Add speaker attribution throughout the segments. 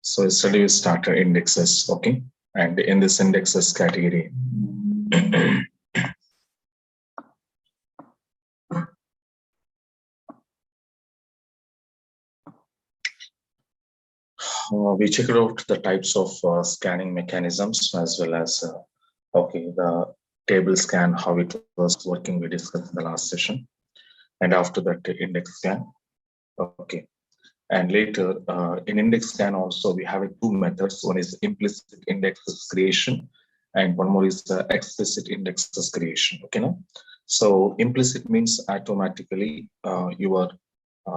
Speaker 1: So yesterday we started indexes, okay? And in this indexes category, we checked out the types of scanning mechanisms as well as, okay, the table scan, how it was working, we discussed in the last session. And after that, the index scan, okay. And later, in index scan also, we have two methods. One is implicit indexes creation, and one more is the explicit indexes creation. Okay, now, so implicit means automatically your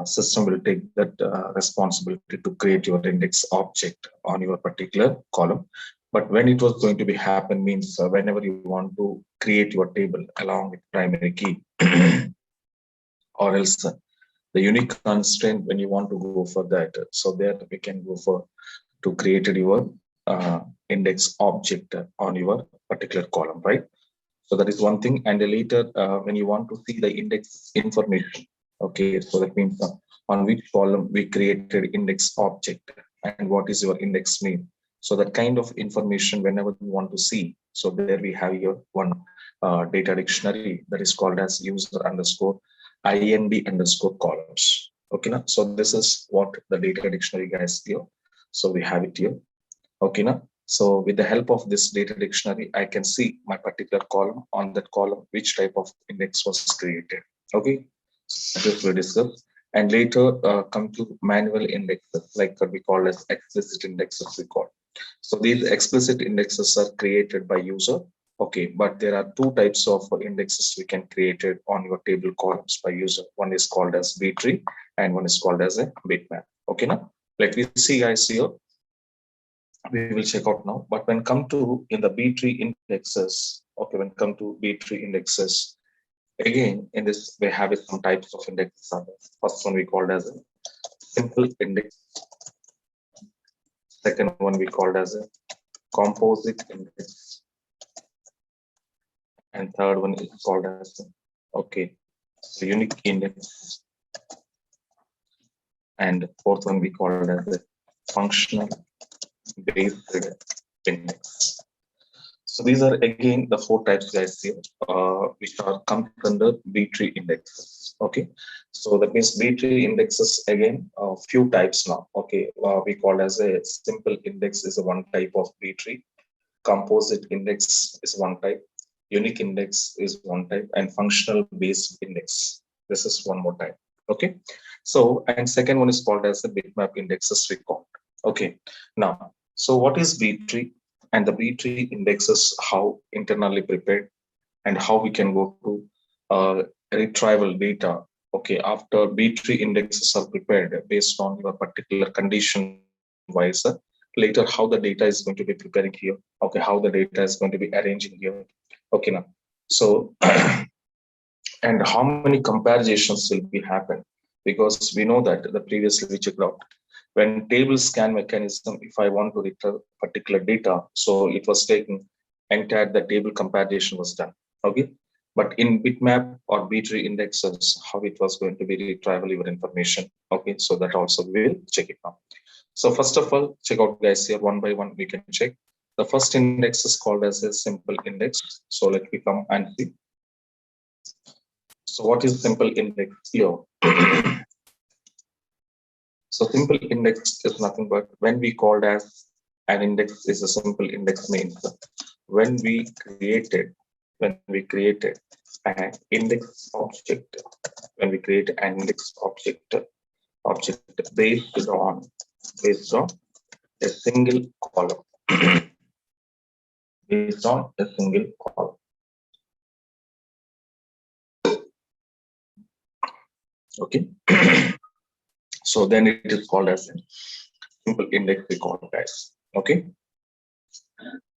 Speaker 1: system will take that responsibility to create your index object on your particular column. But when it was going to be happen means whenever you want to create your table along with primary key, or else the unique constraint when you want to go for that. So there we can go for to create your index object on your particular column, right? So that is one thing. And later when you want to see the index information, okay, so that means on which column we created index object and what is your index name. So that kind of information whenever you want to see. So there we have your one data dictionary that is called as user underscore IND underscore columns. Okay, now, so this is what the data dictionary guys here. So we have it here. Okay, now, so with the help of this data dictionary, I can see my particular column. On that column, which type of index was created. Okay, so this we discuss. And later come to manual indexes, like what we call as explicit indexes we call. So these explicit indexes are created by user. Okay, but there are two types of indexes we can create it on your table columns by user. One is called as B tree and one is called as a bitmap. Okay, now let me see guys here. We will check out now. But when come to in the B tree indexes, okay, when come to B tree indexes, again in this we have some types of indexes. First one we called as a simple index. Second one we called as a composite index. And third one is called as okay, so unique index. And fourth one we called as a functional based index. So these are again the four types guys here, which are come under B tree indexes. Okay, so that means B tree indexes again a few types now. Okay, we call as a simple index is a one type of B tree, composite index is one type, unique index is one type, and functional based index. This is one more type. Okay, so and second one is called as the bitmap indexes record. Okay, now so what is B tree? And the B tree indexes how internally prepared and how we can go to retrieval data. Okay, after B tree indexes are prepared based on your particular condition wise, later how the data is going to be preparing here. Okay, how the data is going to be arranging here. Okay, now so and how many comparisons will be happen, because we know that the previously we checked out when table scan mechanism, if I want to return particular data, so it was taking entire the table comparison was done. Okay, but in bitmap or B-tree indexes, how it was going to be retrieval your information. Okay, so that also we will check it now. So first of all, check out guys here one by one we can check. The first index is called as a simple index. So let me come and see. So what is simple index here? So simple index is nothing but when we called as an index is a simple index means when we created an index object, when we create an index object based on a single column. Based on a single column. Okay. So then it is called as a simple index record, guys. Okay.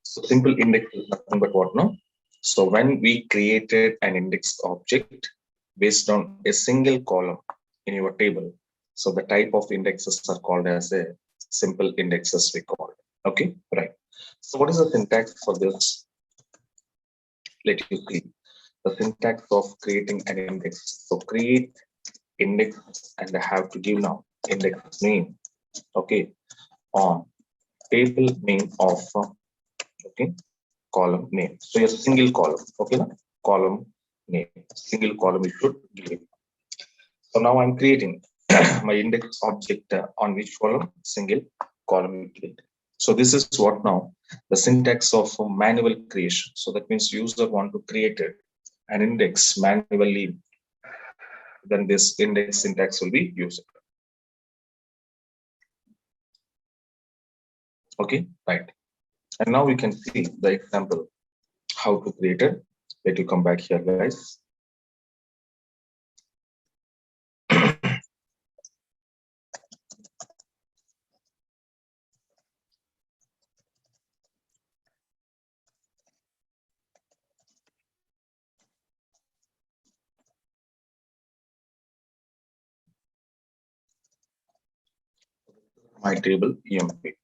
Speaker 1: So simple index is nothing but what now? So when we created an index object based on a single column in your table, so the type of indexes are called as a simple indexes record. Okay, right. So what is the syntax for this? Let you see the syntax of creating an index. So create index and I have to give now index name. Okay, on table name of okay, column name. So a single column, okay, na? Column name, single column you should give it. So now I'm creating my index object on which column? Single column you create. So this is what now the syntax of manual creation. So that means user want to create it an index manually, then this index syntax will be used. Okay, right. And now we can see the example how to create it. Let you come back here, guys. My table EMP.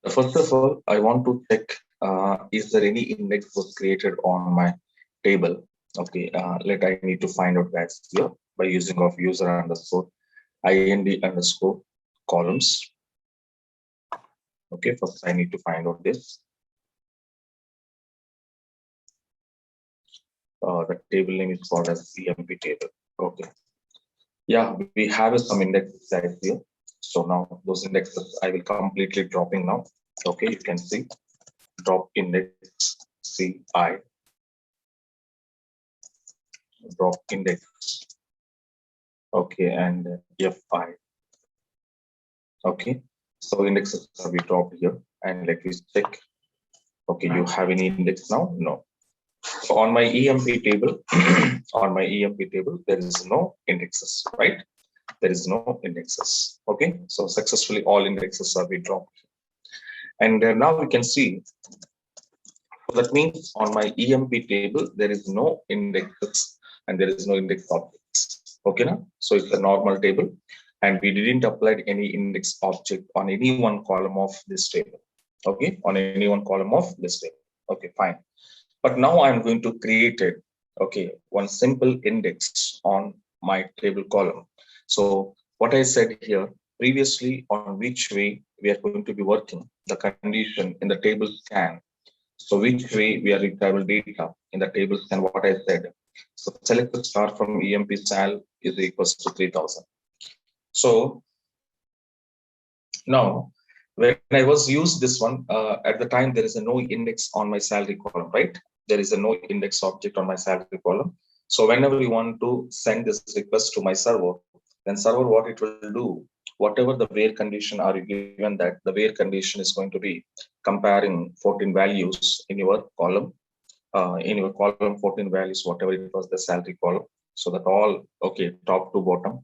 Speaker 1: First of all, I want to check is there any index was created on my table. Okay, I need to find out that here by using of user underscore ind underscore columns. Okay, first I need to find out this. The table name is called as EMP table. Okay. Yeah, we have some indexes here. So now those indexes I will completely dropping now. Okay, you can see drop index CI, drop index, okay, and FI. Okay, so indexes will be dropped here, and let me check. Okay, you have any index now? No. So on my EMP table, on my EMP table, there is no indexes, right? There is no indexes. Okay, so successfully all indexes are be dropped. And now we can see, that means on my EMP table, there is no indexes and there is no index objects. Okay, now? So it's a normal table and we didn't apply any index object on any one column of this table. Okay, on any one column of this table. Okay, fine. But now I'm going to create it. Okay, one simple index on my table column. So what I said here previously, on which way we are going to be working, the condition in the table scan. So which way we are retrieving data in the table scan, what I said. So select the star from EMP sal is equals to 3000. So now when I was used this one, at the time there is a no index on my salary column, right? There is a no index object on my salary column. So whenever you want to send this request to my server, then server what it will do, whatever the where condition are you given, that the where condition is going to be comparing 14 values in your column, in your column 14 values, whatever it was the salary column. So that all, okay, top to bottom,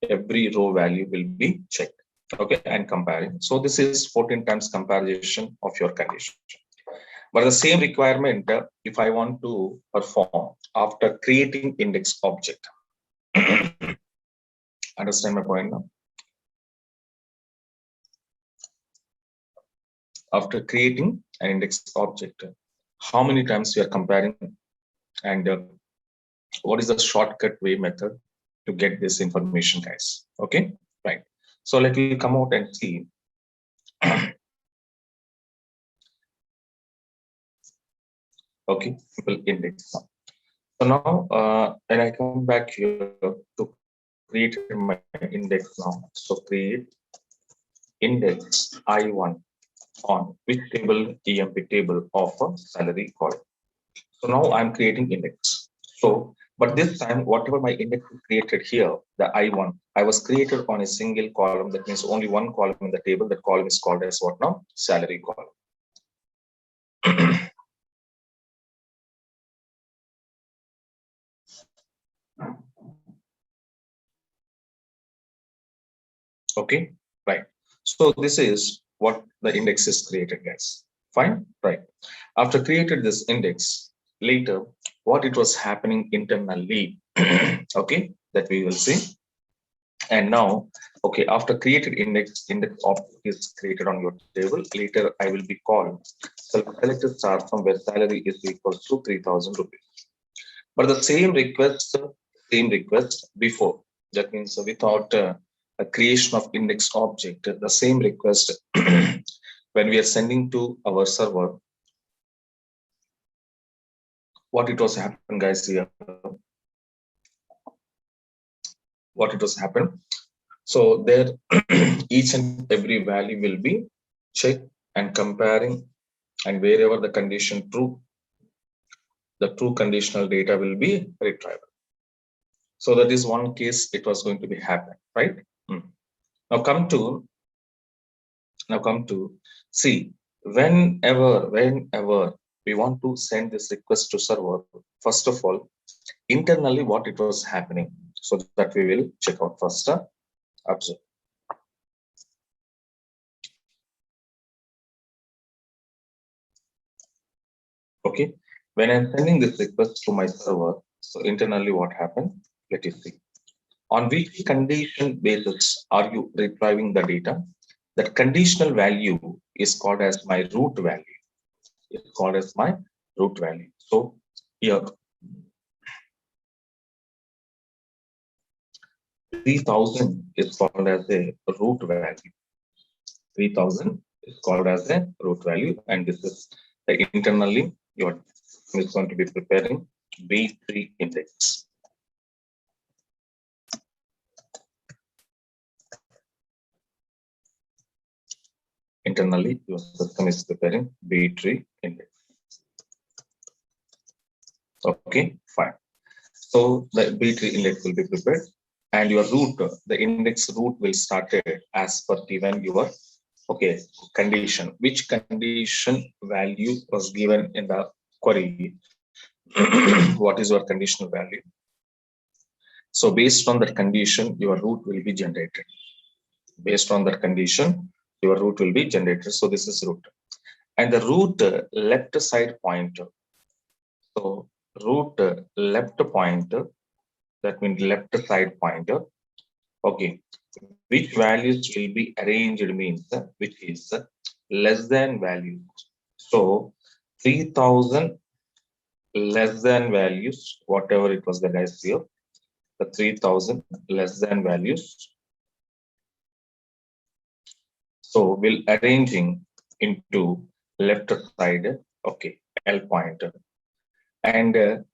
Speaker 1: every row value will be checked. Okay, and comparing. So this is 14 times comparison of your condition. But the same requirement, if I want to perform after creating index object. Understand my point now? After creating an index object, how many times we are comparing, and what is the shortcut way method to get this information, guys? Okay, right. So let me come out and see. Okay, simple index. So now, and I come back here to create my index now. So create index I1 on which table? EMP table of a salary column. So now I'm creating index. So, but this time, whatever my index is created here, the I1, I was created on a single column. That means only one column in the table. That column is called as what now? Salary column. Okay, right. So this is what the index is created, guys. Fine, right. After created this index, later what it was happening internally, okay, that we will see. And now, okay, after created index object is created on your table. Later, I will be called select a star from where salary is equal to 3000 rupees. But the same request before. That means without a creation of index object, the same request when we are sending to our server, what it was happen, guys, here, what it was happen. So there, each and every value will be checked and comparing, and wherever the condition true, the true conditional data will be retrieved. So that is one case it was going to be happen, right? Now come to see, whenever we want to send this request to server, first of all, internally what it was happening, so that we will check out first. Observe. Okay, when I'm sending this request to my server, so internally what happened? Let us see. On which condition basis are you retrieving the data? That conditional value is called as my root value. It's called as my root value. So here, 3000 is called as a root value. 3000 is called as a root value, and this is internally your is going to be preparing B3 index. Internally, your system is preparing B3 index. Okay, fine. So the B3 index will be prepared, and your root, the index root will start as per given your condition. Which condition value was given in the query? What is your conditional value? So based on that condition, your root will be generated. Based on that condition, your root will be generated. So this is root, and the root left side pointer. So root left pointer, that means left side pointer. Okay, which values will be arranged means which is less than value. So 3000 less than values, whatever it was, the guys here, the 3000 less than values. So we'll arranging into left side, okay, L pointer, and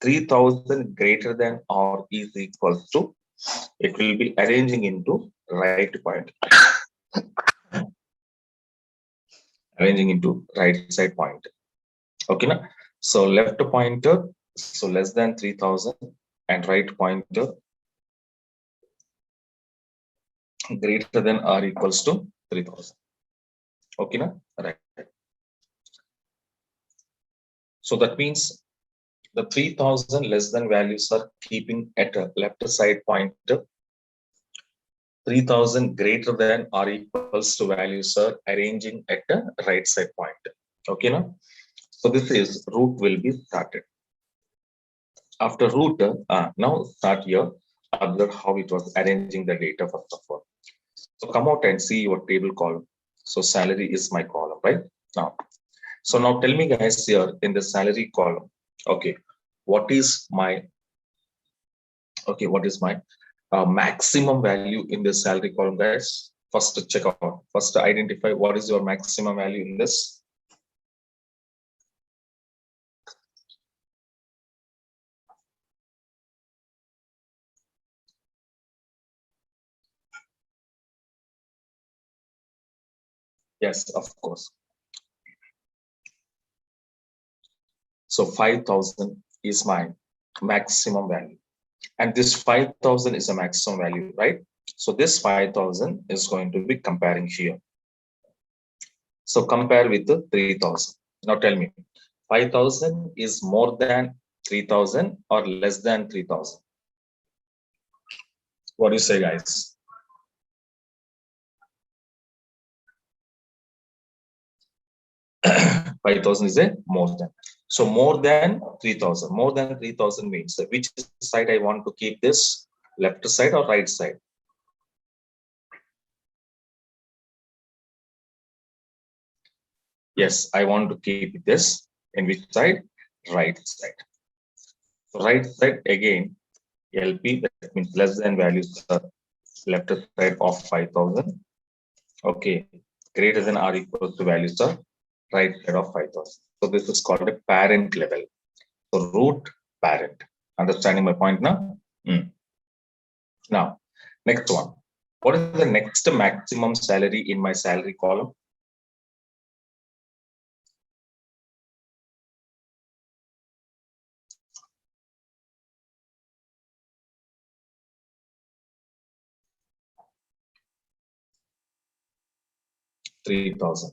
Speaker 1: 3000 greater than or is equals to, it will be arranging into right pointer, arranging into right side pointer. Okay, now so left pointer, so less than 3000, and right pointer greater than or equals to 3000. Okay, now right. So that means the 3000 less than values are keeping at a left side pointer. 3000 greater than or equals to values are arranging at the right side pointer. Okay, now so this is root will be started. After root, now start here. Observe how it was arranging the data first of all. So come out and see your table column. So salary is my column, right? Now, so now tell me guys here in the salary column, okay, what is my maximum value in the salary column, guys? First check out, first identify what is your maximum value in this. Yes, of course. So 5000 is my maximum value, and this 5000 is a maximum value, right? So this 5000 is going to be comparing here. So compare with the 3000. Now tell me, 5000 is more than 3000 or less than 3000? What do you say, guys? Five thousand is a more than. So more than 3000. More than 3000 means that which side I want to keep this, left side or right side? Yes, I want to keep this in which side? Right side. So right side again, LP, that means less than values are left side of 5,000. Okay, greater than or equal to values of right side of 5,000. So this is called a parent level. So root parent. Understanding my point now? Now, next one. What is the next maximum salary in my salary column? $3,000.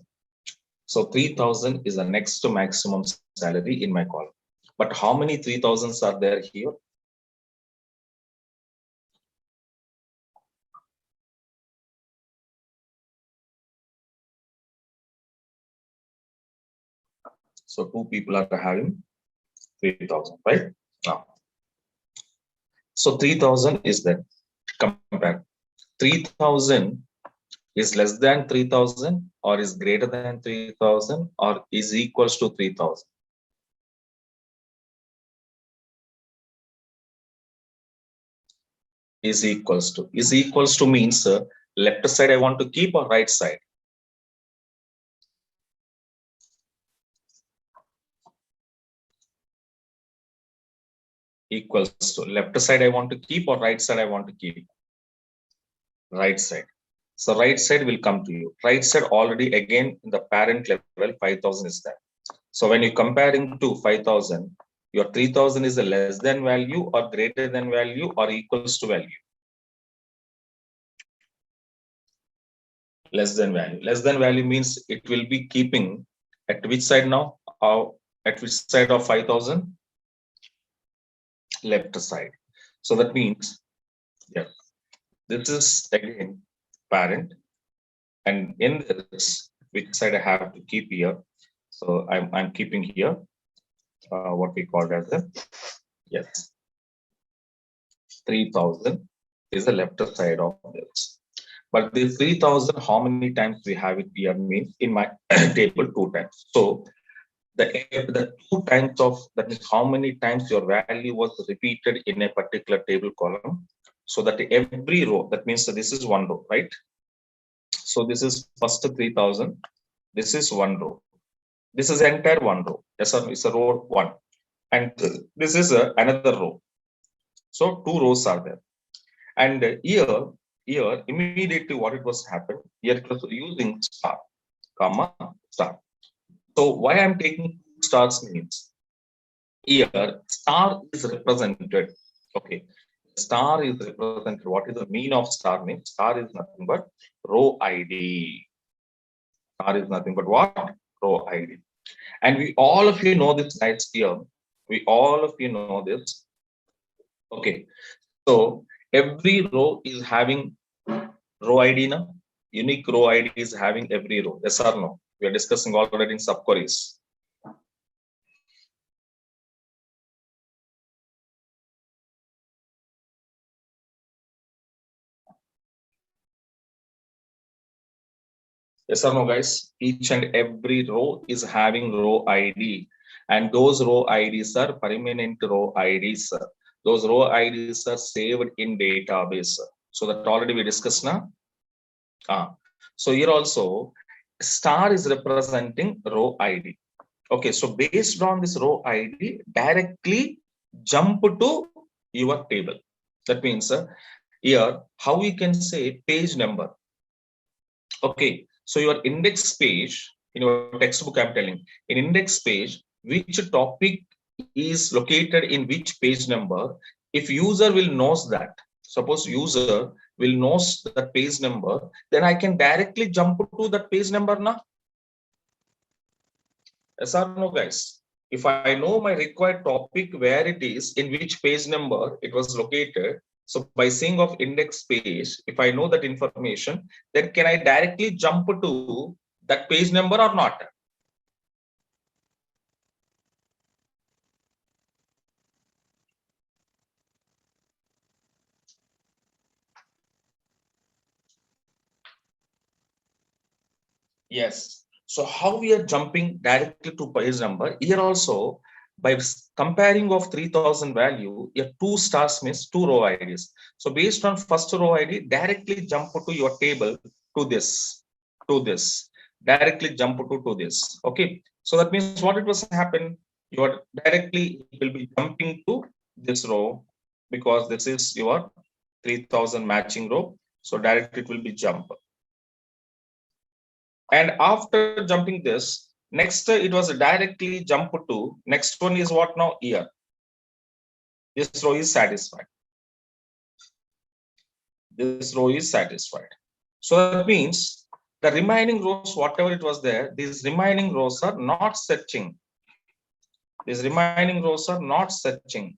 Speaker 1: So 3,000 is the next to maximum salary in my column. But how many 3,000s are there here? So two people are having 3,000, right? Now, so 3,000 is that. Compare 3,000 is less than 3,000 or is greater than 3,000 or is equals to 3,000. Is equals to means left side I want to keep or right side? Equals to left side I want to keep or right side I want to keep? Right side. So right side will come to you. Right side already again in the parent level 5,000 is there. So when you comparing to 5,000, your 3,000 is a less than value or greater than value or equals to value? Less than value. Less than value means it will be keeping at which side now? At which side of 5,000? Left side. So that means, yeah, this is again parent, and in this, which side I have to keep here? So I'm keeping here what we call as a, yes, 3,000 is the left side of this. But the 3,000, how many times we have it here means in my table 2 times. So the 2 times of that means how many times your value was repeated in a particular table column. So that every row, that means that this is one row, right? So this is first 3,000. This is one row. This is entire one row. Yes, sir, it's a row one. And this is another row. So 2 rows are there. And here immediately what it was happened, here it was using star, comma, star. So why I'm taking stars means here star is represented. Okay, star is represented. What is the mean of star means? Star is nothing but row ID. Star is nothing but what? Row ID. And we all of you know this guys here. We all of you know this. Okay, so every row is having row ID now. Unique row ID is having every row. Yes or no? We are discussing already in subqueries. Yes or no, guys? Each and every row is having row ID, and those row IDs are permanent row IDs. Those row IDs are saved in database. So that already we discussed now. So here also star is representing row ID. Okay, so based on this row ID, directly jump to your table. That means here how we can say page number. Okay, so your index page in your textbook, I'm telling, in index page, which topic is located in which page number. If user will knows that, suppose user will knows that page number, then I can directly jump to that page number now. Yes or no, guys? If I know my required topic, where it is, in which page number it was located, so by seeing of index page, if I know that information, then can I directly jump to that page number or not? Yes. So how we are jumping directly to page number? Here also, by comparing of 3000 value, a 2 stars means 2 row IDs. So based on first row ID, directly jump to your table to this, directly jump to this. Okay. So that means what it was happen, you are directly it will be jumping to this row because this is your 3000 matching row. So directly it will be jump. And after jumping this, next it was directly jump to next one is what now year. This row is satisfied. This row is satisfied. So that means the remaining rows, whatever it was there, these remaining rows are not searching. These remaining rows are not searching.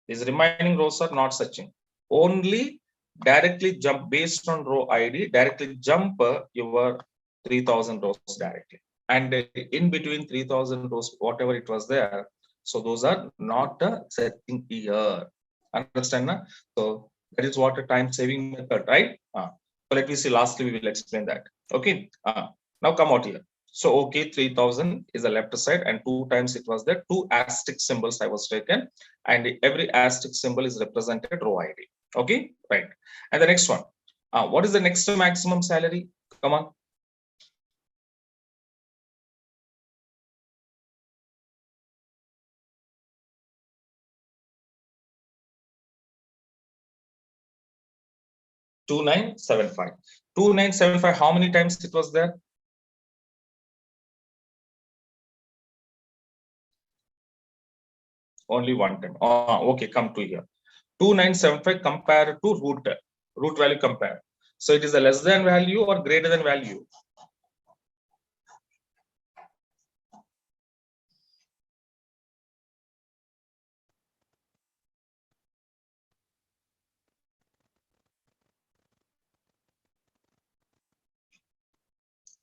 Speaker 1: These remaining rows are not searching. Only directly jump based on row ID, directly jump your 3000 rows directly. And in between 3000 rows, whatever it was there, so those are not searching here. Understand? Na? So that is what a time saving method, right? So let me see. Lastly, we will explain that. Okay. Now come out here. So okay, 3000 is the left side, and 2 times it was there. 2 asterisk symbols I was taken, and every asterisk symbol is represented row ID. Okay, right. And the next one. What is the next maximum salary? Come on. Two nine seven five. 2975. How many times it was there? Only one time. Okay, come to here. 2975 compared to root value compare. So it is a less than value or greater than value.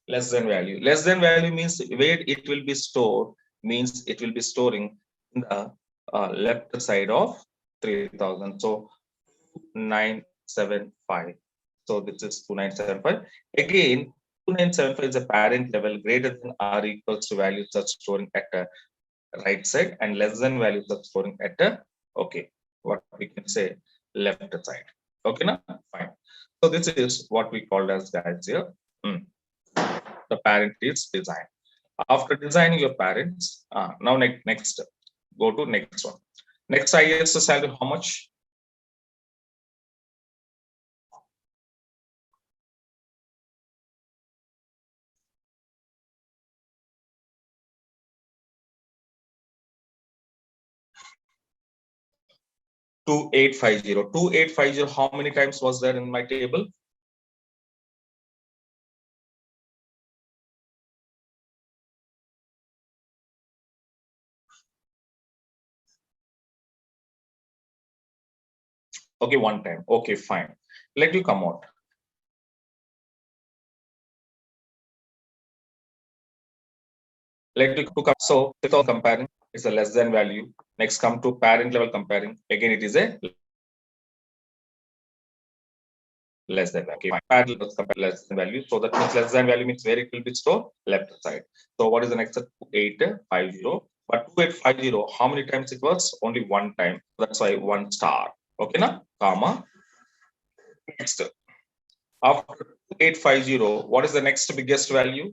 Speaker 1: Less than value. Less than value means where it will be stored, means it will be storing in the left side of 3000. So 2975. So this is 2975. Again, 2975 is a parent level greater than or equals to values that storing at a right side and less than values that storing at a okay, what we can say left side. Okay, now fine. So this is what we called as guys here. The parent is design. After designing your parents, now next go to next one. Next IS salary how much? 2850. 2850, how many times was there in my table? Okay, one time. Okay, fine. Let you come out. Let you come. So comparing is a less than value. Next come to parent level comparing. Again, it is a less than value. Okay, parent level compare less than value. So that means less than value means where it will be stored? Left side. So what is the next? 2850. But 2850, how many times it was? Only one time. That's why 1 star. Okay, now comma. Next. After 2850, what is the next biggest value?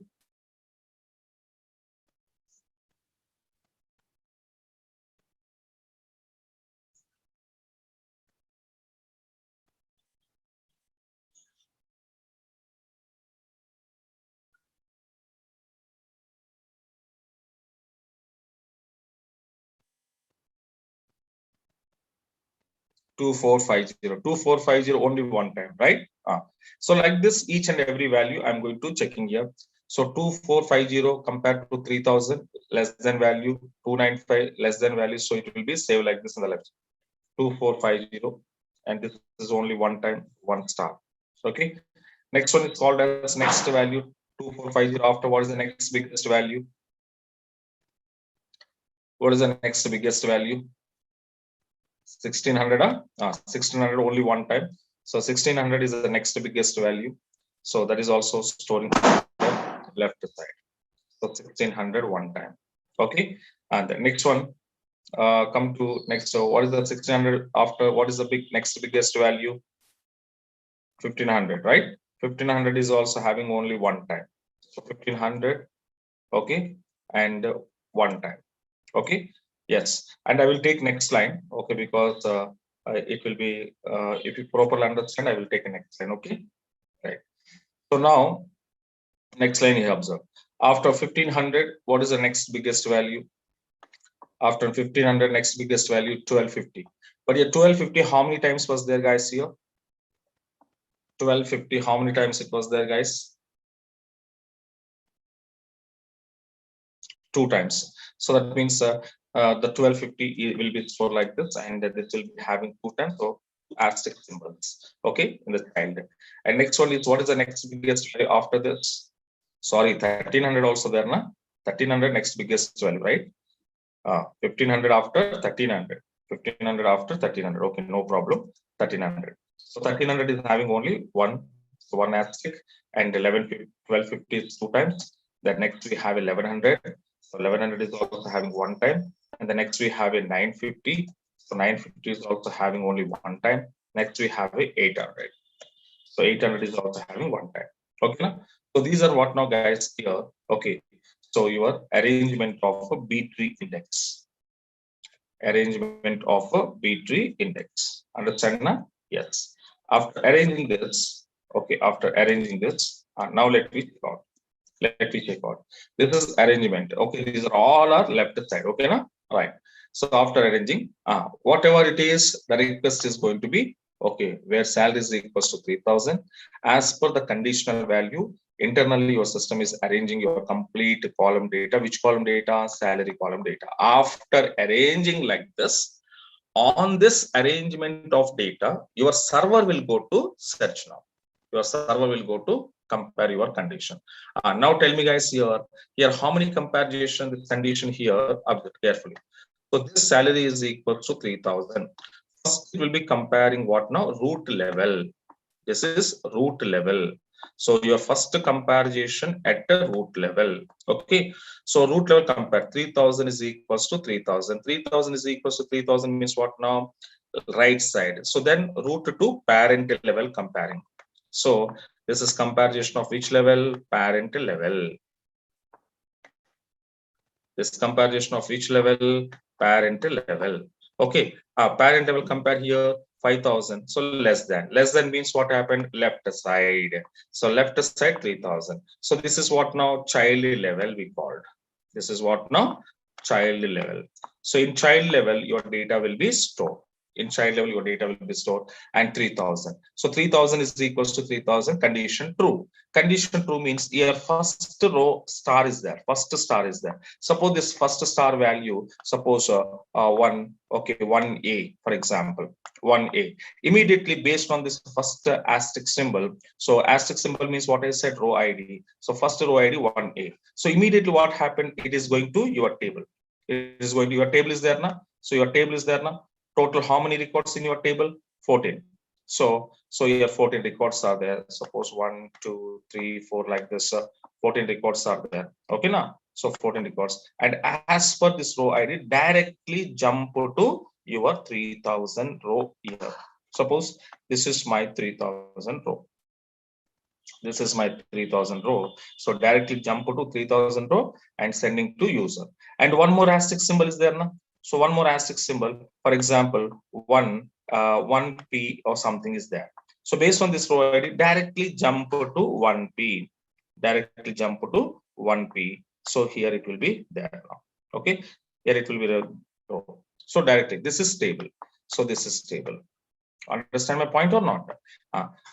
Speaker 1: 2450. 2450 only one time, right? So like this, each and every value I'm going to checking here. So 2450 compared to 3000 less than value, 295 less than value. So it will be saved like this in the left. 2450, and this is only one time, 1 star. Okay. Next one is called as next value. 2450. After what is the next biggest value? What is the next biggest value? 1600. 1600 only one time. So 1600 is the next biggest value. So that is also storing left side. So 1600 one time. Okay. And the next one, come to next. So what is the 1600 after? What is the next biggest value? 1500, right? 1500 is also having only one time. So 1500, okay, and one time, okay. Yes, and I will take next line, okay, because it will be if you properly understand, I will take a next line, okay, right. So now next line you observe. After 1500, what is the next biggest value? After 1500, next biggest value 1250. But here 1250, how many times was there, guys? Here 1250, how many times it was there, guys? 2 times. So that means the 1250 will be stored like this, and this will be having 2 times. So asterisk symbols, okay, in the child. And next one is, what is the next biggest value after this? Sorry, 1300 also there, na? 1300 next biggest value, right? 1500 after 1300, 1500 after 1300. Okay, no problem. 1300. So 1300 is having only one asterisk, and 1250 is 2 times. Then next we have 1100. So 1100 is also having 1 time, and the next we have a 950. So 950 is also having only 1 time. Next we have a 800. So 800 is also having 1 time. Okay, now? So these are what now, guys, here. Okay, so your arrangement of a B tree index. Arrangement of a B tree index. Understand now? Yes. After arranging this, okay, after arranging this, now let me check out. Let me check out. This is arrangement. Okay, these are all our left side. Okay, now? Right. So after arranging, whatever it is, the request is going to be okay, where salary is equals to 3000. As per the conditional value, internally your system is arranging your complete column data. Which column data? Salary column data. After arranging like this, on this arrangement of data, your server will go to search now. Your server will go to compare your condition. Now tell me, guys, here how many comparison this condition here? Observe carefully. So this salary is equal to 3000. First, it will be comparing what now? Root level. This is root level. So your first comparison at the root level. Okay. So root level compare 3000 is equals to 3000. 3000 is equals to 3000 means what now? Right side. So then root to parent level comparing. So this is comparison of which level? Parent level. This comparison of which level? Parent level. Okay. Parent level compare here 5000. So less than. Less than means what happened? Left side. So left side 3000. So this is what now? Child level we called. This is what now? Child level. So in child level, your data will be stored. In child level, your data will be stored, and 3000. So 3000 is equals to 3000. Condition true. Condition true means your first row star is there. First star is there. Suppose this first star value, suppose 1, okay, 1A, for example, 1A. Immediately based on this first asterisk symbol. So asterisk symbol means what I said, row ID. So first row ID 1A. So immediately what happened? It is going to your table. It is going to your table is there now. So your table is there now. Total how many records in your table? 14. So your 14 records are there. Suppose 1, 2, 3, 4 like this. 14 records are there. Okay, now. So 14 records. And as per this row ID, directly jump to your 3000 row here. Suppose this is my 3000 row. This is my 3000 row. So directly jump to 3000 row and sending to user. And one more asterisk symbol is there now. So one more asterisk symbol, for example, 1P or something is there. So based on this row ID, directly jump to 1P. Directly jump to 1P. So here it will be there now. Okay. Here it will be the row. So directly, this is stable. So this is stable. Understand my point or not?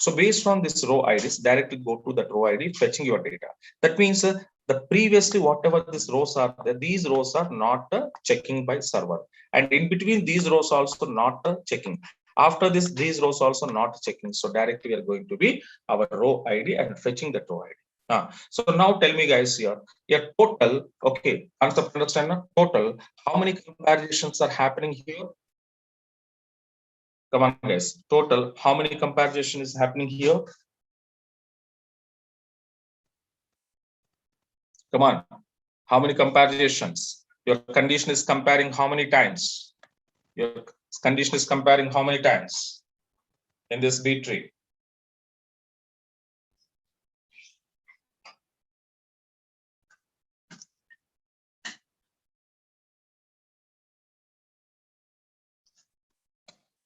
Speaker 1: So based on this row IDs, directly go to that row ID, fetching your data. That means the previously whatever these rows are there, these rows are not checking by server, and in between these rows also not checking. After this, these rows also not checking. So directly we are going to be our row ID and fetching the row ID. So now tell me, guys, here total, okay, concept understand now? Total, how many comparisons are happening here? Come on, guys. Total, how many comparison is happening here? Come on. How many comparisons? Your condition is comparing how many times? Your condition is comparing how many times in this B tree?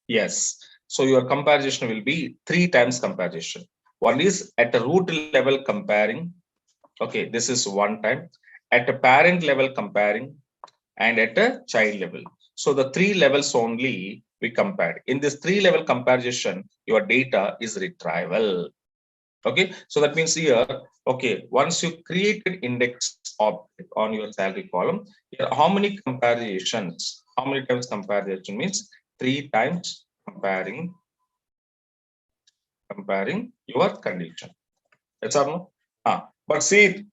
Speaker 1: Yes. So your comparison will be 3 times comparison. One is at a root level comparing. Okay, this is one time. At a parent level comparing and at a child level. So the 3 levels only we compared. In this 3 level comparison, your data is retrieval. Okay, so that means here, okay, once you created index object on your salary column, here how many comparisons? How many times comparison means 3 times comparing your condition. Yes or no? But see,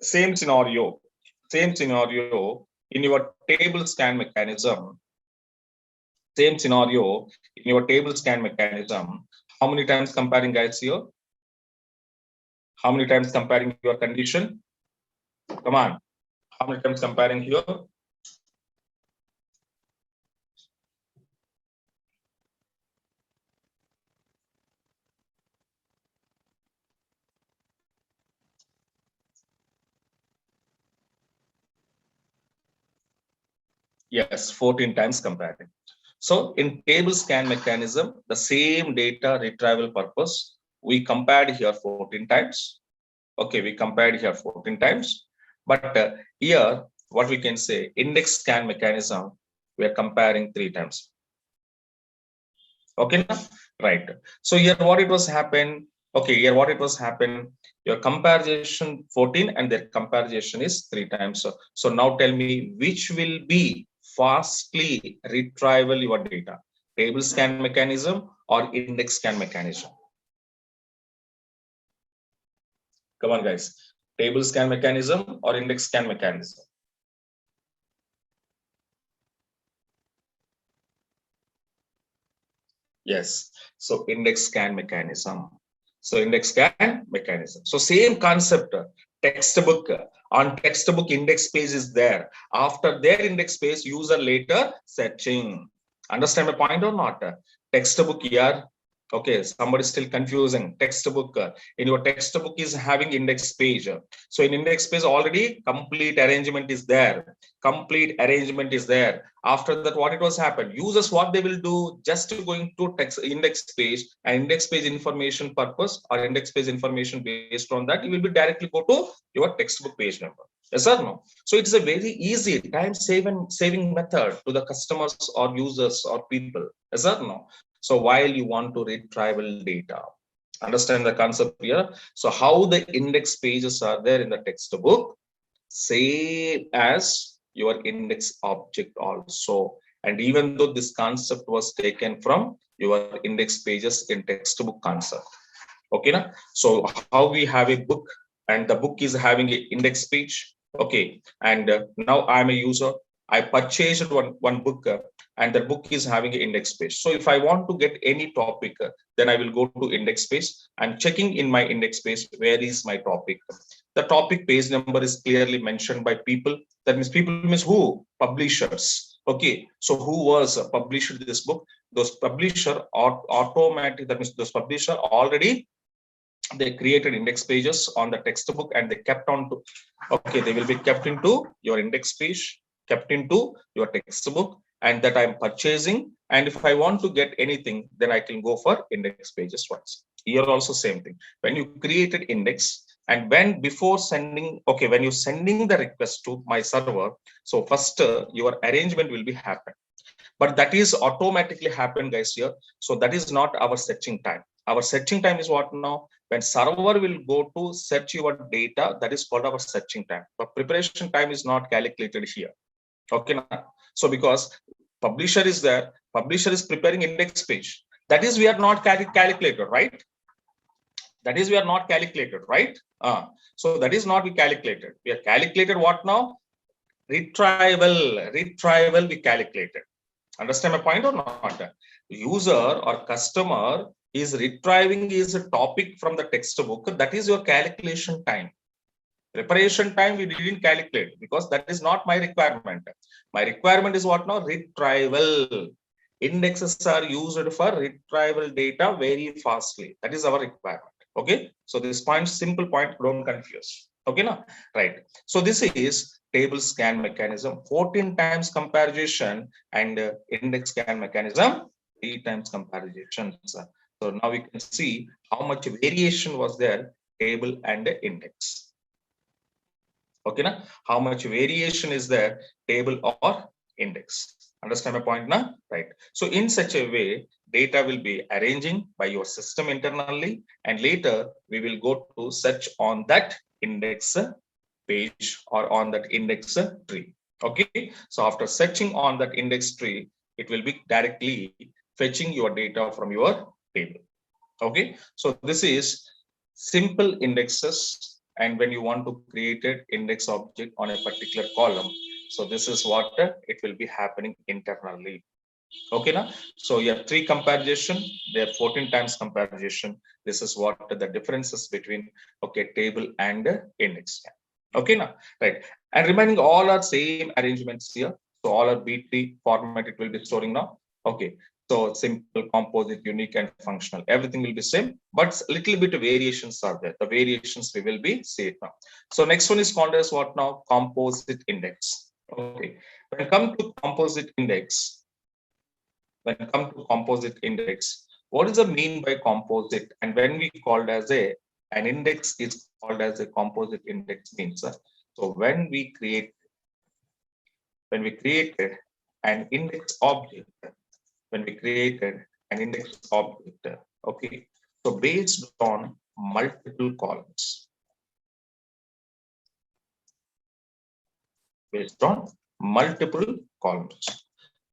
Speaker 1: same scenario in your table scan mechanism. Same scenario in your table scan mechanism. How many times comparing, guys, here? How many times comparing your condition? Come on. How many times comparing here? Yes, 14 times comparing. So in table scan mechanism, the same data retrieval purpose, we compared here 14 times. Okay, we compared here 14 times. But here, what we can say, index scan mechanism, we are comparing 3 times. Okay, right. So here what it was happen. Okay, here what it was happen. Your comparison 14 and their comparison is 3 times. So now tell me which will be fastly retrieval your data, table scan mechanism or index scan mechanism? Come on, guys. Table scan mechanism or index scan mechanism? Yes. So index scan mechanism. So index scan mechanism. So same concept. Textbook on textbook index page is there. After their index page, user later searching. Understand my point or not? Textbook here. Okay, somebody still confusing. Textbook in your textbook is having index page. So in index page already complete arrangement is there. Complete arrangement is there. After that, what it was happened? Users, what they will do, just going to text index page and index page information purpose or index page information based on that, you will be directly go to your textbook page number. Yes or no? So it's a very easy time saving method to the customers or users or people. Yes or no? So while you want to read tribal data, understand the concept here. So how the index pages are there in the textbook, same as your index object also. And even though this concept was taken from your index pages in textbook concept. Okay, na? So how we have a book and the book is having an index page. Okay, and now I'm a user. I purchased one book and the book is having an index page. So if I want to get any topic, then I will go to index page. I'm checking in my index page, where is my topic? The topic page number is clearly mentioned by people. That means people means who? Publishers. Okay, so who was published this book? Those publisher automatic, that means those publisher already they created index pages on the textbook and they kept on to, okay, they will be kept into your index page, kept into your textbook, and that I'm purchasing. And if I want to get anything, then I can go for index pages once. Here also same thing. When you created index and when before sending, okay, when you're sending the request to my server, so first your arrangement will be happen. But that is automatically happen, guys, here. So that is not our searching time. Our searching time is what now? When server will go to search your data, that is called our searching time. But preparation time is not calculated here. Okay. So because publisher is there, publisher is preparing index page. That is we are not calculated, right? That is we are not calculated, right? So that is not we calculated. We are calculated what now? Retrieval we calculated. Understand my point or not? User or customer is retrieving is a topic from the textbook. That is your calculation time. Preparation time we didn't calculate because that is not my requirement. My requirement is what now? Retrieval. Indexes are used for retrieval data very fastly. That is our requirement. Okay. So this point, simple point, don't confuse. Okay, now, right. So this is table scan mechanism, 14 times comparison, and index scan mechanism, 3 times comparison. So now we can see how much variation was there, table and index. Okay, na? How much variation is there, table or index? Understand my point now? Right. So in such a way, data will be arranging by your system internally, and later we will go to search on that index page or on that index tree. Okay. So after searching on that index tree, it will be directly fetching your data from your table. Okay. So this is simple indexes, and when you want to create an index object on a particular column, so this is what it will be happening internally. Okay, now so you have 3 comparison, there are 14 times comparison. This is what the differences between table and index. Okay, now right, and remaining all are same arrangements here. So all are B3 format it will be storing now. Okay, so simple, composite, unique, and functional. Everything will be same, but little bit of variations are there. The variations we will be see it now. So next one is called as what now? Composite index. Okay, when it comes to composite index, what is the mean by composite? And when we called as an index is called as a composite index means. So when we created an index object, okay, so based on multiple columns,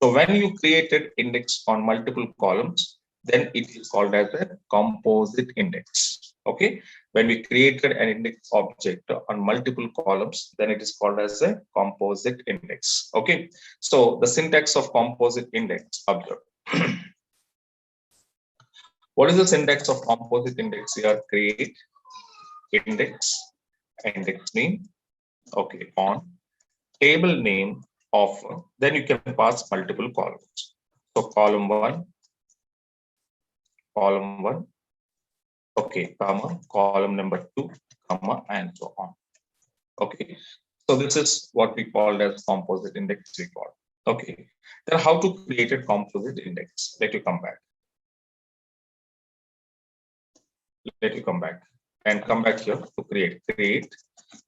Speaker 1: So when you created index on multiple columns, then it is called as a composite index. Okay. When we created an index object on multiple columns, then it is called as a composite index. Okay. So the syntax of composite index, observe. What is the syntax of composite index here? Create index name. Okay. On table name of, then you can pass multiple columns. So column 1, okay, comma, column number 2, comma, and so on. Okay, so this is what we called as composite index record. Okay, then how to create a composite index? Let you come back and come back here to create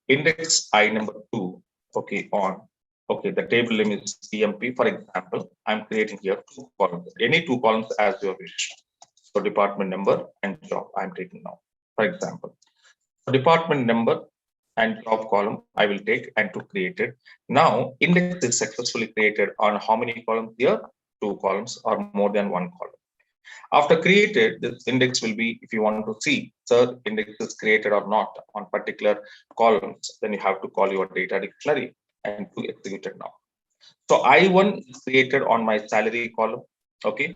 Speaker 1: index I number 2. Okay, on. Okay, the table name is EMP. For example, I'm creating here 2 columns, any 2 columns as you wish. So department number and job I'm taking now. For example, department number and job column I will take and to create it. Now index is successfully created on how many columns here? 2 columns or more than 1 column. After created, this index will be, if you want to see, sir, index is created or not on particular columns, then you have to call your data dictionary and to execute it now. So I1 is created on my salary column, okay,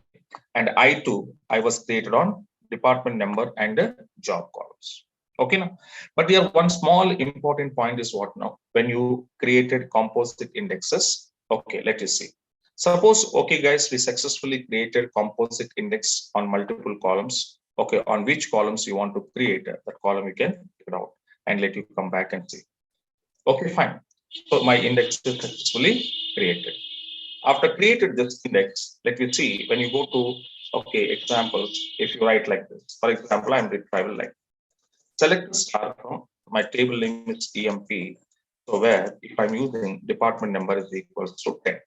Speaker 1: and I2 I was created on department number and job columns. Okay, now, but here one small important point is what now? When you created composite indexes, okay, let us see. Suppose, okay, guys, we successfully created composite index on multiple columns. Okay, on which columns you want to create that column, you can figure out and let you come back and see. Okay, fine. So my index is successfully created. After created this index, let me see when you go to, okay, examples, if you write like this, for example, I'm retrieval like, select the star from my table name is EMP. So where if I'm using department number is equals to 10.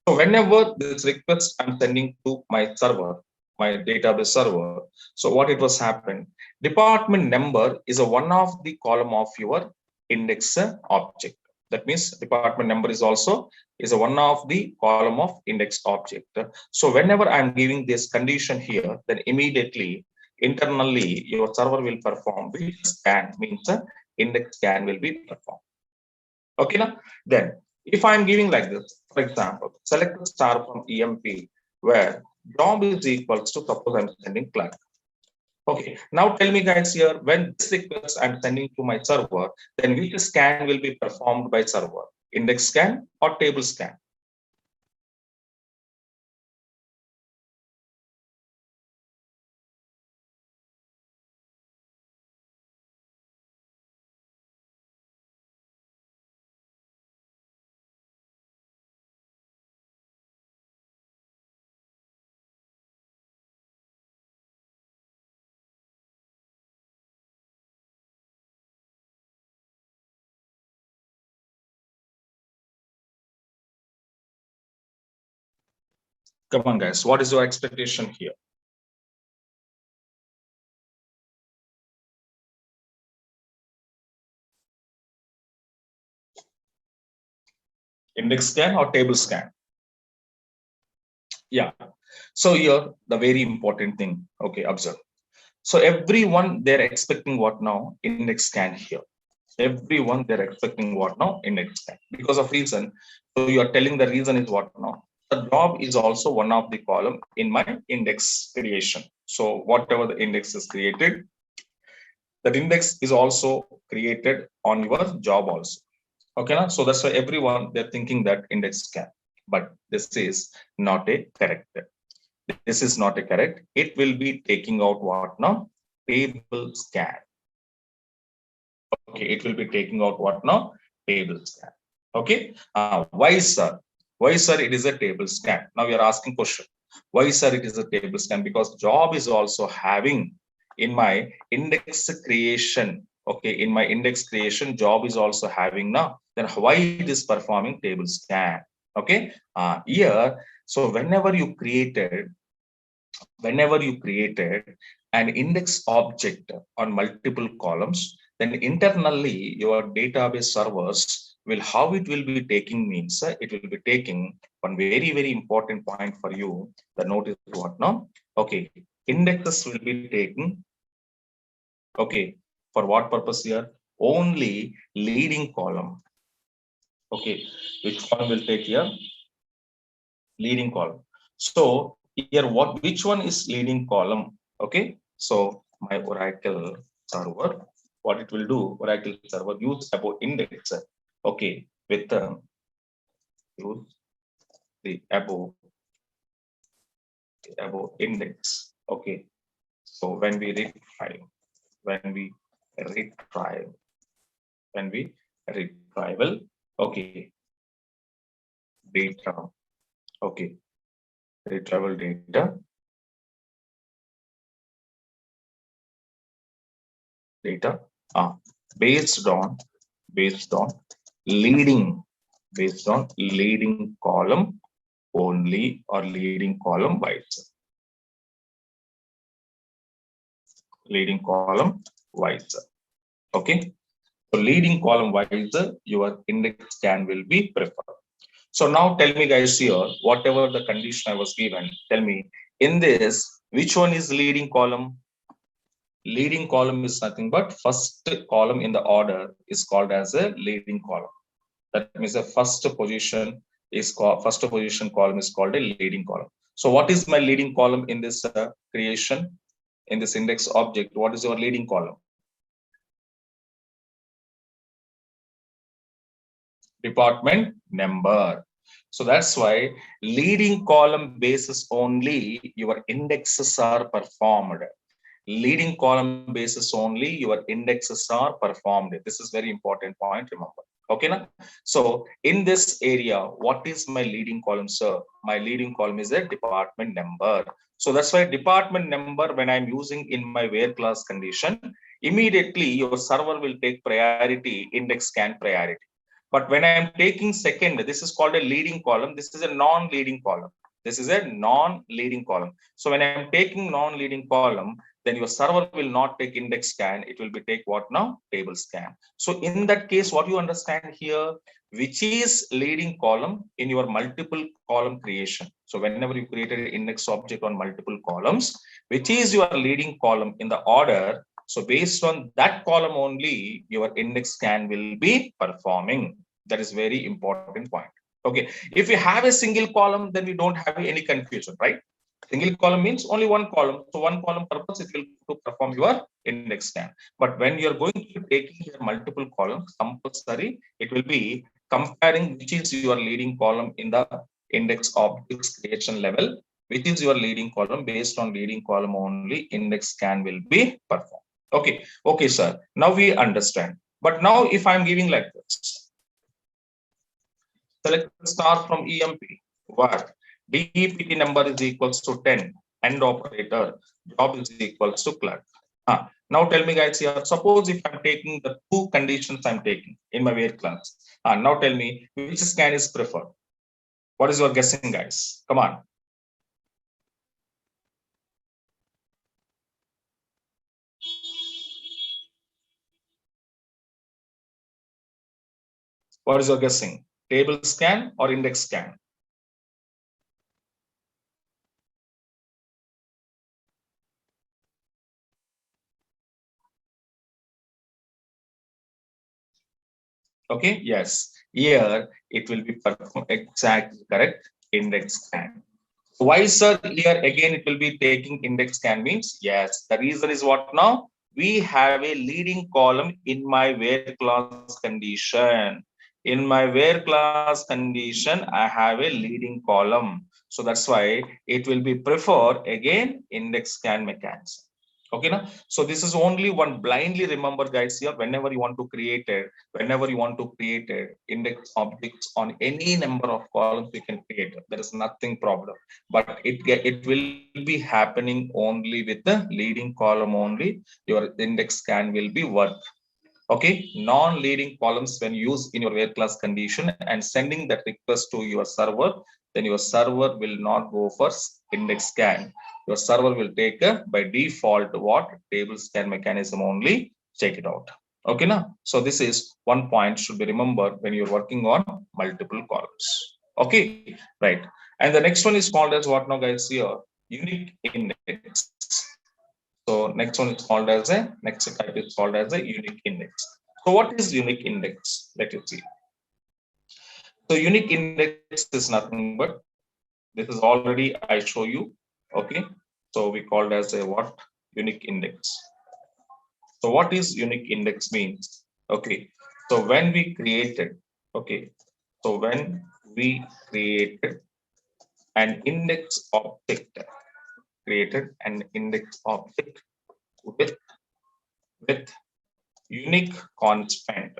Speaker 1: So whenever this request I'm sending to my server, my database server, so what it was happened, department number is a one of the column of your index object. That means department number is also is a one of the column of index object. So whenever I'm giving this condition here, then immediately internally your server will perform which scan means index scan will be performed. Okay, now then if I'm giving like this, for example, select the star from EMP where job is equals to, suppose I'm sending clerk. Okay, now tell me guys here, when this request I'm sending to my server, then which scan will be performed by server? Index scan or table scan? Come on guys, what is your expectation here? Index scan or table scan? Yeah. So here, the very important thing, okay, observe. So everyone, they're expecting what now? Index scan here. Everyone, they're expecting what now? Index scan. Because of reason. So you are telling the reason is what now? The job is also one of the column in my index creation. So whatever the index is created, that index is also created on your job also. Okay, na? So that's why everyone, they're thinking that index scan. But this is not a correct. This is not a correct. It will be taking out what now? Table scan. Okay, it will be taking out what now? Table scan. Okay. Why, sir? Why, sir, it is a table scan? Now we are asking question. Why, sir, it is a table scan? Because job is also having in my index creation. Okay, in my index creation, job is also having now. Then why it is performing table scan? Okay. Here, so whenever you created an index object on multiple columns, then internally your database servers will, how it will be taking means, it will be taking one very, very important point for you. The note is what now? Okay, indexes will be taken. Okay, for what purpose here? Only leading column. Okay, which column will take here? Leading column. So here, which one is leading column? Okay, so my Oracle server, what it will do? Oracle server use about index. Okay, with use the above index. Okay, so when we retrieve, when we retrieve, when we retrieval, okay, data. Okay, retrieval data uh, based on based on leading based on leading column only or leading column wise, leading column wise. Okay, so leading column wise, your index scan will be preferred. So now tell me guys here, whatever the condition I was given, tell me in this which one is leading column? Leading column is nothing but first column in the order is called as a leading column. That means the first position column is called a leading column. So what is my leading column in this creation, in this index object? What is your leading column? Department number. So that's why leading column basis only your indexes are performed. Leading column basis only your indexes are performed. This is very important point, remember. Okay, na? So in this area, what is my leading column, sir? My leading column is a department number. So that's why department number, when I'm using in my where class condition, immediately your server will take priority, index scan priority. But when I'm taking second, this is called a leading column. This is a non-leading column. This is a non-leading column. So when I'm taking non-leading column, then your server will not take index scan. It will be take what now? Table scan. So in that case, what you understand here, which is leading column in your multiple column creation. So whenever you created an index object on multiple columns, which is your leading column in the order. So based on that column only, your index scan will be performing. That is very important point. Okay. If you have a single column, then we don't have any confusion, right? Single column means only one column. So one column purpose, it will to perform your index scan. But when you're going to be taking here multiple columns, compulsory, it will be comparing which is your leading column in the index objects creation level, which is your leading column. Based on leading column only, index scan will be performed. Okay, okay, sir. Now we understand. But now if I'm giving like this, select star from EMP, where DEPT number is equals to 10, and operator, job is equals to clerk. Now tell me guys here, suppose if I'm taking the two conditions I'm taking in my weight class. Now tell me which scan is preferred. What is your guessing, guys? Come on. What is your guessing? Table scan or index scan? Okay, yes. Here it will be performed exactly correct, index scan. Why, sir? Here again it will be taking index scan means yes. The reason is what now? We have a leading column in my where class condition. In my where class condition, I have a leading column. So that's why it will be preferred again index scan mechanism. Okay, now so this is only one. Blindly remember, guys, here whenever you want to create it, whenever you want to create it, index objects on any number of columns you can create it. There is nothing problem, but it will be happening only with the leading column only. Your index scan will be work. Okay, non-leading columns when used in your where class condition and sending that request to your server, then your server will not go for index scan. Your server will take by default what table scan mechanism only. Check it out. Okay, now so this is one point should be remembered when you're working on multiple columns. Okay, right. And the next one is called as what now, guys? Here, unique index. So next one is called as a next type is called as a unique index. So what is unique index? Let us see. So unique index is nothing but this is already I show you. Okay. So we called as a what? Unique index. So what is unique index means? Okay. So when we created, okay. So when we created an index object, created an index object with unique constant,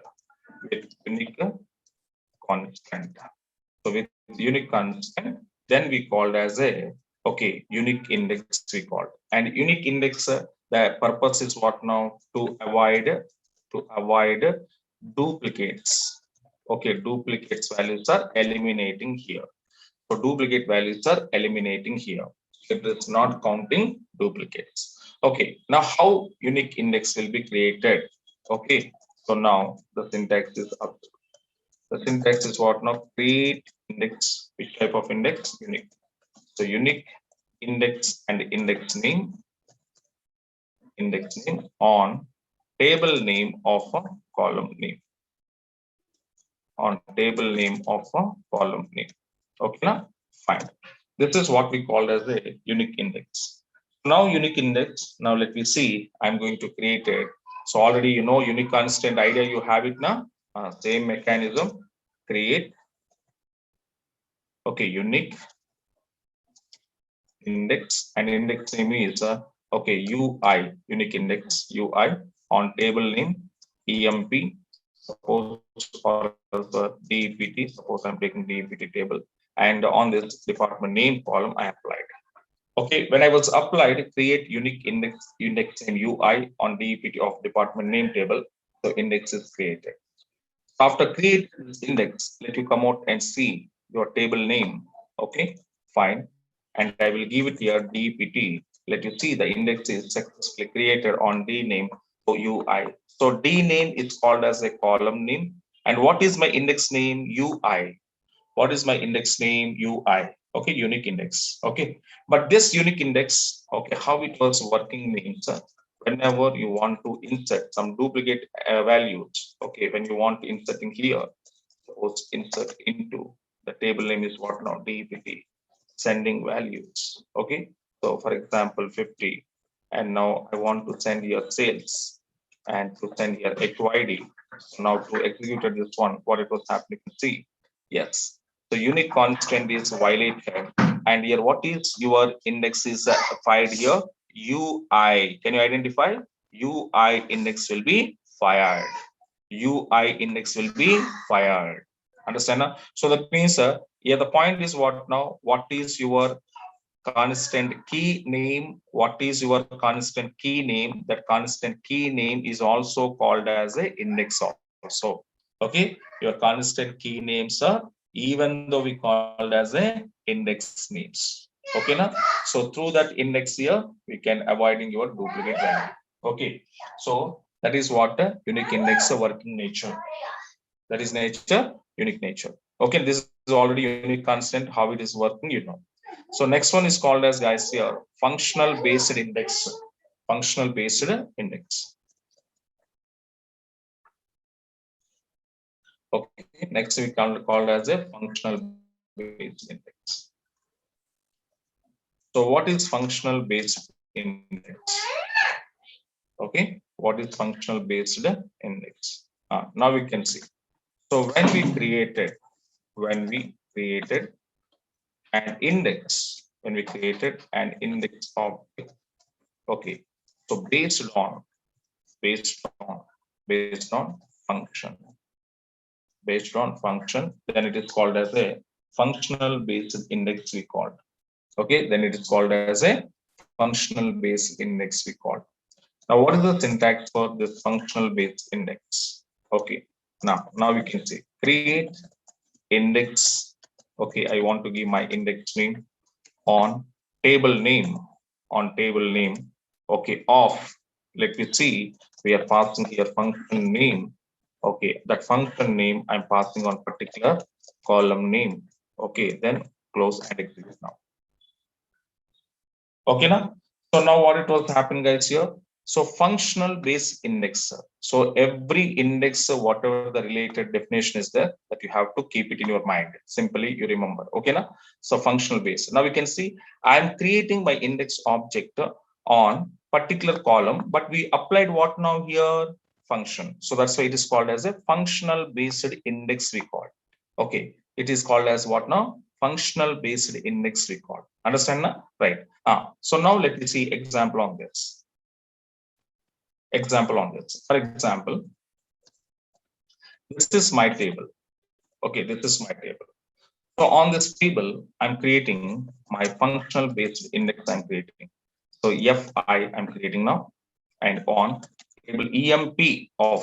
Speaker 1: with unique constant. So with unique constant, then we called as a okay unique index we called. And unique index, the purpose is what now? To avoid duplicates. Okay, duplicates values are eliminating here. So duplicate values are eliminating here. It is not counting duplicates. Okay, now how unique index will be created? Okay, so now the syntax is up. The syntax is what now? Create index. Which type of index? Unique. So unique index and index name on table name of a column name. On table name of a column name. Okay, now fine. This is what we call as a unique index. Now unique index. Now let me see. I'm going to create it. So already you know unique constant idea. You have it now. Same mechanism. Create. Okay, unique index and index name is okay UI, unique index UI on table name EMP. Suppose or DEPT. Suppose I'm taking DEPT table, and on this department name column I applied. Okay, when I was applied, create unique index name UI on DEPT of department name table. So index is created. After create this index, let you come out and see your table name. Okay, fine. And I will give it here DPT. Let you see the index is successfully created on D name UI. So D name is called as a column name. And what is my index name? UI. What is my index name? UI. Okay, unique index. Okay, but this unique index, okay, how it was working means whenever you want to insert some duplicate values, okay, when you want to insert in here, suppose insert into the table name is what now? DPT, sending values. Okay, So for example, 50. And now I want to send here sales and to send here HYD. So now to execute this one, what it was happening, see. Yes. So unique constant is violated. And here, what is your index is fired here? UI. Can you identify? UI index will be fired. UI index will be fired. Understand? So that means here the point is what now? What is your constant key name? What is your constant key name? That constant key name is also called as a index also. Okay, your constant key names are even though we called as a index names. Okay, na? So through that index here, we can avoiding your duplicate value. Okay, so that is what a unique index working nature. That is nature, unique nature. Okay, this is already unique constant. How it is working, you know. So next one is called as, guys, here functional based index. Functional based index. Okay, next we called as a functional based index. So what is functional based index? Okay, what is functional based index? Now we can see. So when we created an index, when we created an index object. Okay, so based on function, then it is called as a functional based index we called. Okay, then it is called as a functional based index we called. Now, what is the syntax for this functional based index? Okay, now we can see create index. Okay, I want to give my index name on table name, okay, of, let me see, we are passing here function name. Okay, that function name I'm passing on particular column name. Okay, then close and execute now. Okay, now, so now what it was happening, guys, here. So functional base index. So every index, whatever the related definition is there, that you have to keep it in your mind. Simply you remember. Okay, now. So functional base. Now we can see I'm creating my index object on particular column, but we applied what now here? Function. So that's why it is called as a functional based index we call. Okay, it is called as what now? Functional based index we call. Understand now? Right. So now let me see example on this. For example, this is my table. Okay, this is my table. So on this table, I'm creating my functional based index I'm creating. So FI I'm creating now, and on table EMP of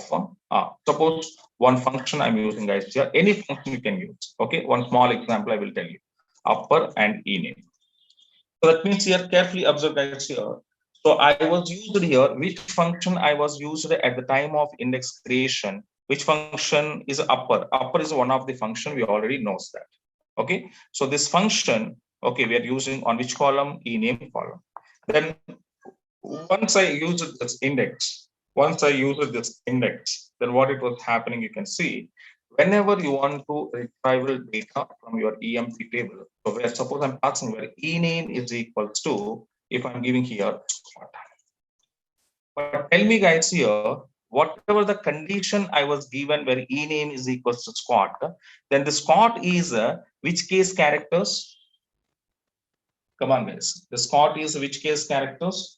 Speaker 1: suppose one function I'm using, guys, here. Any function you can use. Okay, one small example I will tell you. Upper and ename. So that means here, carefully observe, guys, here. So I was used here, which function I was used at the time of index creation, which function is upper. Upper is one of the function, we already knows that. Okay, so this function, okay, we are using on which column? Ename column. Then once I use this index, then what it was happening, you can see, whenever you want to retrieve data from your EMP table, so where suppose I'm passing where ename is equals to, if I'm giving here Scott. But tell me, guys, here, whatever the condition I was given where ename is equals to Scott, then the Scott is which case characters? Come on, guys. The Scott is which case characters?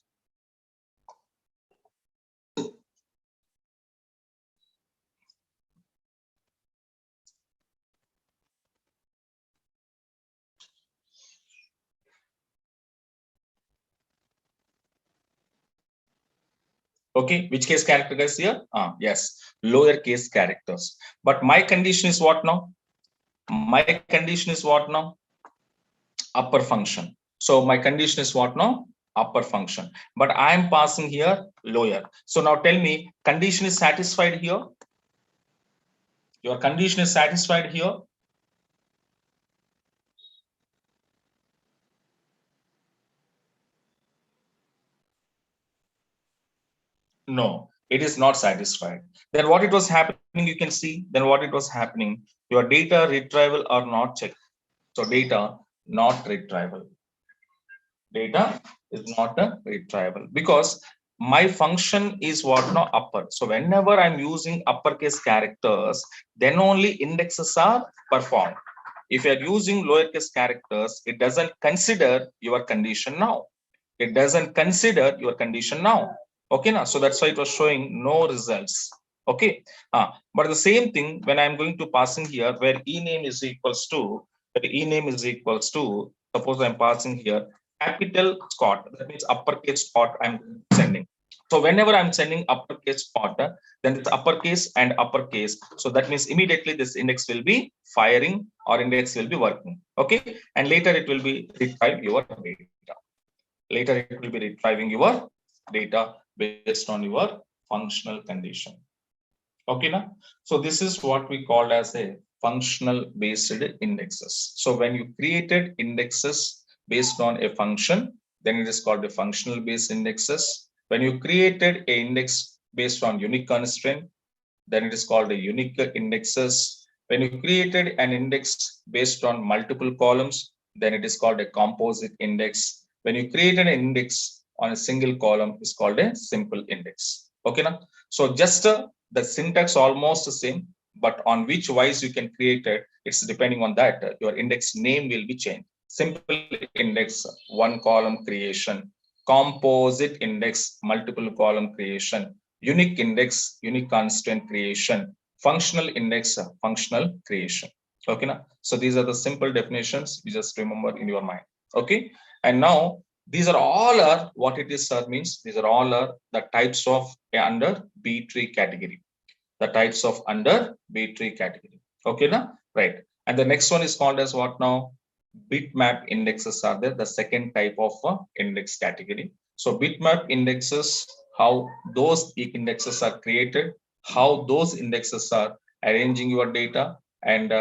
Speaker 1: Okay, which case character, guys, here? Yes, lower case characters. But my condition is what now? My condition is what now? Upper function. So my condition is what now? Upper function. But I am passing here lower. So now tell me, condition is satisfied here? Your condition is satisfied here? No, it is not satisfied. Then what it was happening, you can see, then what it was happening, your data retrieval are not checked. So data not retrieval. Data is not retrievable because my function is what now upper. So whenever I'm using uppercase characters, then only indexes are performed. If you're using lowercase characters, it doesn't consider your condition now. It doesn't consider your condition now. Okay, now so that's why it was showing no results. Okay, but the same thing when I'm going to passing here where ename is equals to, suppose I'm passing here capital Scott, that means uppercase Scott I'm sending. So whenever I'm sending uppercase Scott, then it's uppercase and uppercase. So that means immediately this index will be firing or index will be working. Okay, and later it will be retrieve your data. Later it will be retrieving your data based on your functional condition. Okay, now so this is what we called as a functional based indexes. So when you created indexes based on a function, then it is called the functional based indexes. When you created a index based on unique constraint, then it is called a unique indexes. When you created an index based on multiple columns, then it is called a composite index. When you created an index on a single column, it's called a simple index. Okay, now so just the syntax almost the same, but on which wise you can create it, it's depending on that. Your index name will be changed. Simple index, one column creation. Composite index, multiple column creation. Unique index, unique constraint creation. Functional index, functional creation. Okay, now so these are the simple definitions you just remember in your mind. Okay, and now these are all are what it is means. These are all are the types of under B tree category. The types of under B tree category. Okay, now right. And the next one is called as what now? Bitmap indexes are there. The second type of index category. So bitmap indexes, how those indexes are created, how those indexes are arranging your data, and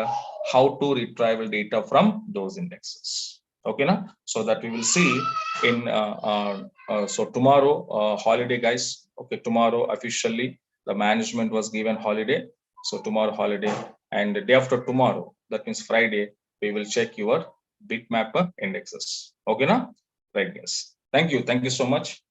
Speaker 1: how to retrieve data from those indexes. Okay, now so that we will see in so tomorrow holiday, guys. Okay, tomorrow officially the management was given holiday. So tomorrow holiday, and the day after tomorrow, that means Friday, we will check your bitmap indexes. Okay, now right, guys. Thank you so much.